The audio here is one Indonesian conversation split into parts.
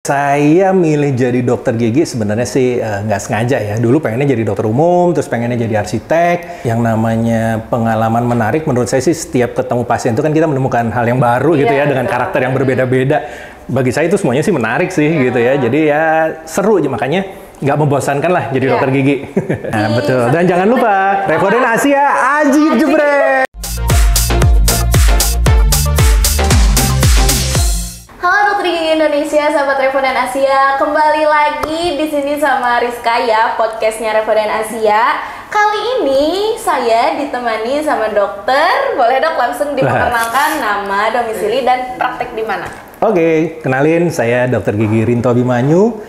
Saya milih jadi dokter gigi sebenarnya sih nggak sengaja ya. Dulu pengennya jadi dokter umum, terus pengennya jadi arsitek. Yang namanya pengalaman menarik menurut saya sih setiap ketemu pasien itu kan kita menemukan hal yang baru gitu ya, dengan karakter yang berbeda-beda. Bagi saya itu semuanya sih menarik sih gitu ya. Jadi ya seru aja, makanya nggak membosankan lah jadi dokter gigi. Nah, betul. Dan jangan lupa, Refoden Asia, ajib jebrek! Halo Dokter Gigi Indonesia, sahabat Refoden Asia. Kembali lagi di sini sama Rizka ya, podcastnya Refoden Asia. Kali ini saya ditemani sama dokter. Boleh dok langsung diperkenalkan nama, domisili, dan praktek di mana? Oke, kenalin saya Dokter Gigi Rinto Abimanyu.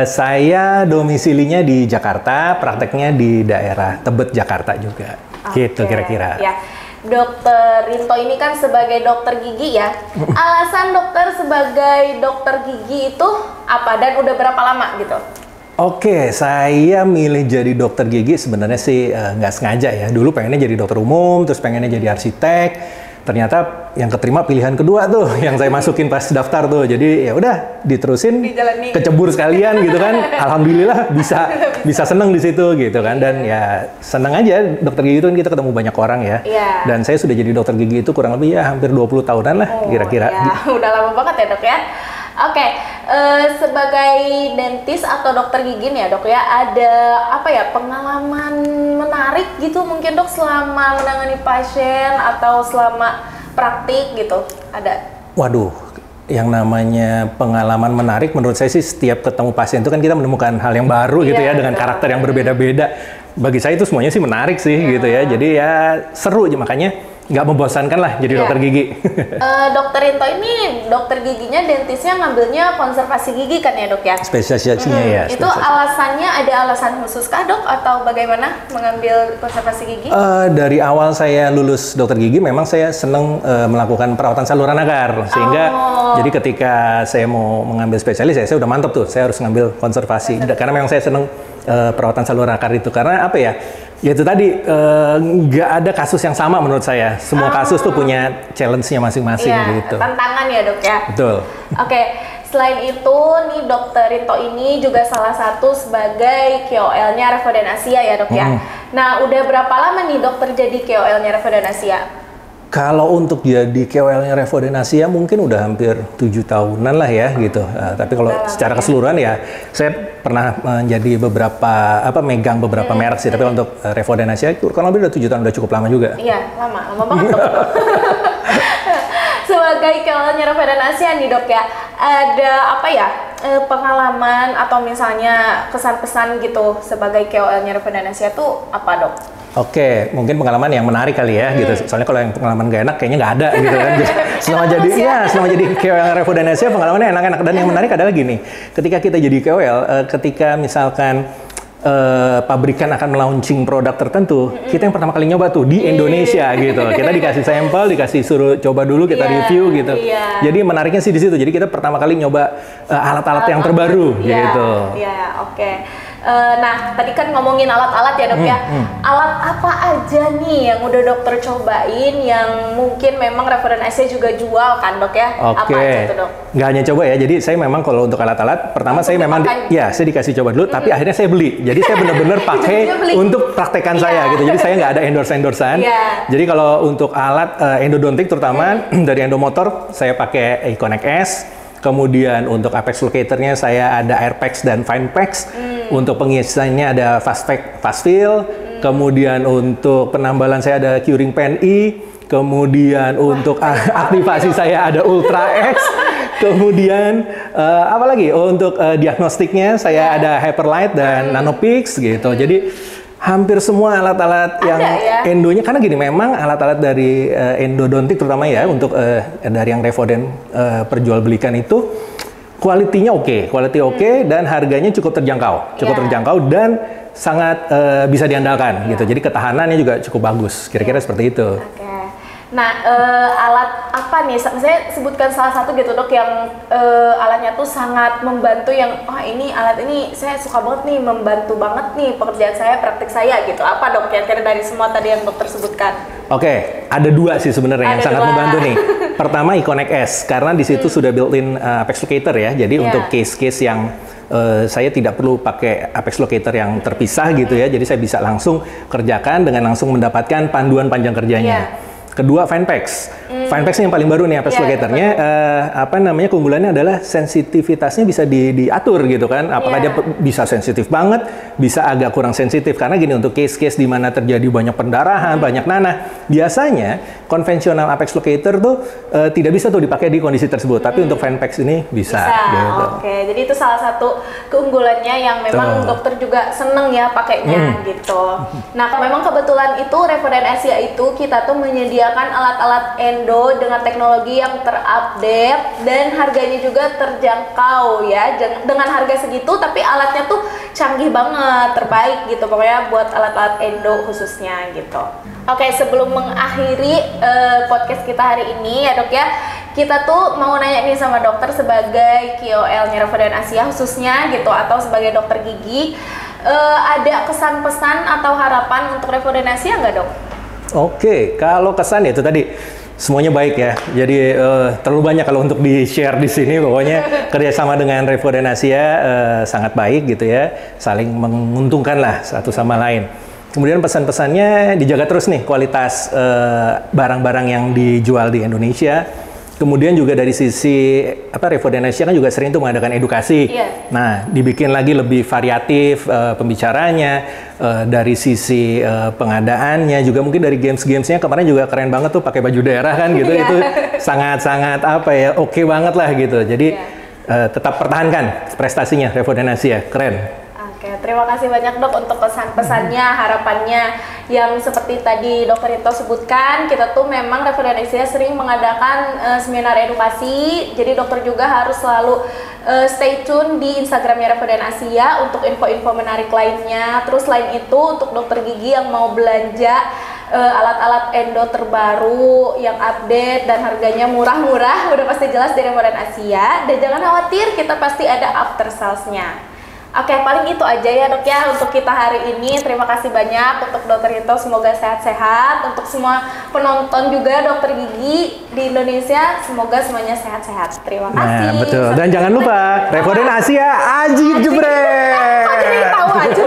Saya domisilinya di Jakarta, prakteknya di daerah Tebet, Jakarta juga. Gitu kira-kira. Ya. Dokter Rinto ini kan sebagai dokter gigi ya. Alasan dokter sebagai dokter gigi itu apa dan udah berapa lama gitu? Oke, saya milih jadi dokter gigi sebenarnya sih nggak sengaja ya. Dulu pengennya jadi dokter umum, terus pengennya jadi arsitek. Ternyata yang keterima pilihan kedua tuh, yang saya masukin pas daftar tuh. Jadi ya udah diterusin, kecebur sekalian gitu kan. Alhamdulillah bisa seneng di situ gitu kan. Dan ya seneng aja, dokter gigi itu kan kita ketemu banyak orang ya. Dan saya sudah jadi dokter gigi itu kurang lebih ya hampir 20 tahunan lah kira-kira. Udah lama banget ya dok ya. Oke, sebagai dentis atau dokter gigi nih ya dok ya, ada apa ya pengalaman menarik gitu mungkin dok selama menangani pasien atau selama praktik gitu, ada? Waduh, yang namanya pengalaman menarik menurut saya sih setiap ketemu pasien itu kan kita menemukan hal yang baru gitu ya, dengan karakter yang berbeda-beda. Bagi saya itu semuanya sih menarik sih gitu ya, jadi ya seru aja, makanya nggak membosankan lah jadi dokter gigi. Dokter Rinto ini dokter giginya, dentisnya ngambilnya konservasi gigi kan ya dok ya? Spesialisasinya ya. Itu alasannya ada alasan khusus kah dok atau bagaimana mengambil konservasi gigi? Dari awal saya lulus dokter gigi memang saya seneng melakukan perawatan saluran akar, sehingga jadi ketika saya mau mengambil spesialis saya udah mantap tuh, saya harus ngambil konservasi. Karena memang saya seneng perawatan saluran akar itu, karena apa ya? Ya itu tadi, nggak ada kasus yang sama menurut saya. Semua kasus tuh punya challenge-nya masing-masing gitu. Tantangan ya dok ya? Betul. Oke, selain itu nih dokter Rinto ini juga salah satu sebagai KOL-nya Refoden Asia ya dok ya? Nah udah berapa lama nih dokter jadi KOL-nya Refoden Asia? Kalau untuk jadi KOL-nya Refoden Asia mungkin udah hampir 7 tahunan lah ya gitu. Tapi kalau secara keseluruhan ya saya pernah menjadi megang beberapa merek sih. Tapi untuk Refoden Asia kurang lebih udah 7 tahun, udah cukup lama juga. Iya, lama banget dok. Sebagai KOL-nya Refoden Asia nih dok ya, ada apa ya pengalaman atau misalnya kesan-pesan gitu sebagai KOL-nya Refoden Asia tuh apa dok? Oke, mungkin pengalaman yang menarik kali ya gitu. Soalnya kalau yang pengalaman gak enak kayaknya nggak ada gitu kan. Selama jadi KOL Refoden Asia pengalamannya enak-enak. Dan yang menarik adalah gini, ketika kita jadi KOL, ketika misalkan pabrikan akan melaunching produk tertentu, kita yang pertama kali nyoba tuh di Indonesia gitu. Kita dikasih sampel, dikasih suruh coba dulu, kita review gitu. Jadi menariknya sih di situ. Jadi kita pertama kali nyoba alat-alat yang terbaru gitu. Iya, oke. Nah, tadi kan ngomongin alat-alat ya dok ya. Alat apa aja nih yang udah dokter cobain yang mungkin memang Refoden Asia juga jual kan dok ya? Apa aja tuh dok? Nggak hanya coba ya, jadi saya memang kalau untuk alat-alat, pertama saya memang, saya dikasih coba dulu, tapi akhirnya saya beli. Jadi saya benar-benar pakai untuk praktekan saya gitu, jadi saya nggak ada endorse-endorsean. Jadi kalau untuk alat endodontik terutama, dari endomotor, saya pakai Iconic S. Kemudian untuk apex locatornya saya ada Airpex dan Finepex. Untuk pengisiannya ada Fastfill. Kemudian untuk penambalan saya ada Curing Pen E. Kemudian untuk aktivasi saya ada Ultra X. Kemudian apa lagi? Untuk diagnostiknya saya ada Hyperlight dan Nanopix gitu. Jadi hampir semua alat-alat yang endonya, karena gini, memang alat-alat dari endodontik terutama ya, untuk dari yang Refoden perjualbelikan itu kualitinya oke, dan harganya cukup terjangkau dan sangat bisa diandalkan gitu. Jadi ketahanannya juga cukup bagus, kira-kira seperti itu. Nah, alat apa nih? Saya sebutkan salah satu gitu dok yang alatnya tuh sangat membantu, yang ini alat ini saya suka banget nih, membantu banget nih pekerjaan saya, praktik saya gitu. Apa dok kira-kira dari semua tadi yang dokter sebutkan? Oke, ada dua sih sebenarnya yang sangat membantu nih. Pertama Iconic S, karena di situ sudah built-in Apex Locator ya. Jadi untuk case-case yang saya tidak perlu pakai Apex Locator yang terpisah gitu ya. Jadi saya bisa langsung kerjakan dengan langsung mendapatkan panduan panjang kerjanya. Kedua, Finepax. Finepax yang paling baru nih Apex Locator-nya, keunggulannya adalah sensitivitasnya bisa diatur gitu kan. Apakah dia bisa sensitif banget, bisa agak kurang sensitif. Karena gini, untuk case-case di mana terjadi banyak pendarahan, banyak nanah, biasanya konvensional Apex Locator tuh tidak bisa tuh dipakai di kondisi tersebut. Tapi untuk Finepax ini bisa. Gitu. Oke, jadi itu salah satu keunggulannya yang memang dokter juga seneng ya pakainya gitu. Nah, memang kebetulan itu Refoden Asia itu kita tuh menyediakan alat-alat endo dengan teknologi yang terupdate dan harganya juga terjangkau ya. Dengan harga segitu tapi alatnya tuh canggih banget, terbaik gitu pokoknya buat alat-alat endo khususnya gitu. Oke, sebelum mengakhiri podcast kita hari ini ya dok ya, kita tuh mau nanya nih sama dokter sebagai KOL-nya Refoden Asia khususnya gitu, atau sebagai dokter gigi, ada kesan pesan atau harapan untuk Refoden Asia nggak dok? Oke, kalau kesan ya itu tadi semuanya baik ya. Jadi terlalu banyak kalau untuk di-share di sini. Pokoknya kerjasama dengan Refoden Asia sangat baik gitu ya. Saling menguntungkan lah satu sama lain. Kemudian pesan-pesannya dijaga terus nih kualitas barang-barang yang dijual di Indonesia. Kemudian juga dari sisi Refoden Asia kan juga sering tuh mengadakan edukasi. Nah, dibikin lagi lebih variatif pembicaranya, dari sisi pengadaannya, juga mungkin dari games-gamesnya kemarin juga keren banget tuh pakai baju daerah kan gitu. Itu sangat-sangat oke banget lah gitu. Jadi tetap pertahankan prestasinya Refoden Asia, keren. Oke, terima kasih banyak dok untuk pesan-pesannya, harapannya yang seperti tadi Dr. Rito sebutkan. Kita tuh memang Refoden Asia sering mengadakan seminar edukasi, jadi dokter juga harus selalu stay tune di Instagramnya Refoden Asia untuk info-info menarik lainnya. Terus selain itu untuk dokter gigi yang mau belanja alat-alat endo terbaru yang update dan harganya murah-murah, udah pasti jelas dari Refoden Asia. Dan jangan khawatir, kita pasti ada after sales-nya. Oke, paling itu aja ya dok ya untuk kita hari ini. Terima kasih banyak untuk Dr. Rito, semoga sehat-sehat. Untuk semua penonton juga dokter gigi di Indonesia, semoga semuanya sehat-sehat. Terima kasih. Nah, betul. Dan jangan lupa, Refoden Asia ajib jebrek. Kok jadi tahu aja.